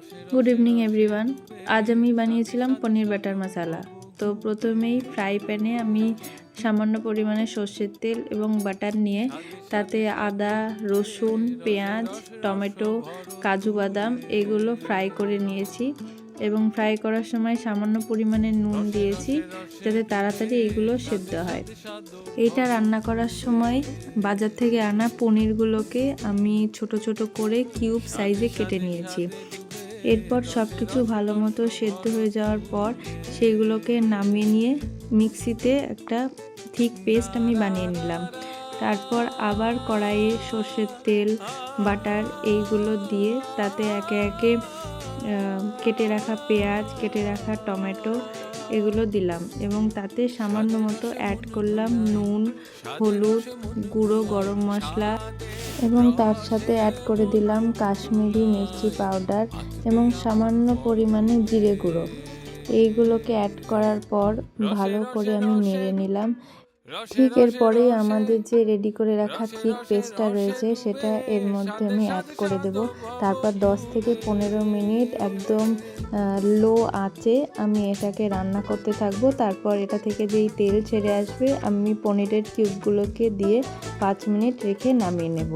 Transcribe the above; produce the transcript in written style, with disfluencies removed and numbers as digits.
Good evening everyone. आज আমি বানিয়েছিলাম পনির বাটার মশলা। তো প্রথমেই ফ্রাই প্যানে আমি সামান্য পরিমাণে সরষের তেল এবং বাটার নিয়ে তাতে আদা, রসুন, পেঁয়াজ, টমেটো, কাজু বাদাম এগুলো ফ্রাই করে নিয়েছি এবং ফ্রাই করার সময় সামান্য পরিমাণে নুন দিয়েছি যাতে তাড়াতাড়ি এগুলো সেদ্ধ হয়। এইটা রান্না করার সময় বাজার থেকে আনা পনিরগুলোকে আমি ছোট ছোট করে কিউব সাইজে কেটে নিয়েছি। এরপর সব কিছু ভালো মতো সেদ্ধ হয়ে যাওয়ার পর সেইগুলোকে নামিয়ে নিয়ে মিক্সিতে একটা থিক পেস্ট আমি বানিয়ে নিলাম। তারপর আবার কড়াইয়ে সর্ষের তেল, বাটার এইগুলো দিয়ে তাতে একে একে কেটে রাখা পেঁয়াজ, কেটে রাখা টমেটো এগুলো দিলাম এবং তাতে সামান্য মতো অ্যাড করলাম নুন, হলুদ, গুঁড়ো গরম মশলা এবং তার সাথে অ্যাড করে দিলাম কাশ্মীরি মির্চি পাউডার এবং সামান্য পরিমাণে জিরে গুঁড়ো। এইগুলোকে অ্যাড করার পর ভালো করে আমি নেড়ে নিলাম। ঠিক এরপরেই আমাদের যে রেডি করে রাখা থিক পেস্টটা রয়েছে সেটা এর মধ্যে আমি অ্যাড করে দেব। তারপর 10 থেকে 15 মিনিট একদম লো আঁচে আমি এটাকে রান্না করতে থাকবো। তারপর এটা থেকে যেই তেল ছেড়ে আসবে আমি পনিরের কিউবগুলোকে দিয়ে 5 মিনিট রেখে নামিয়ে নেব।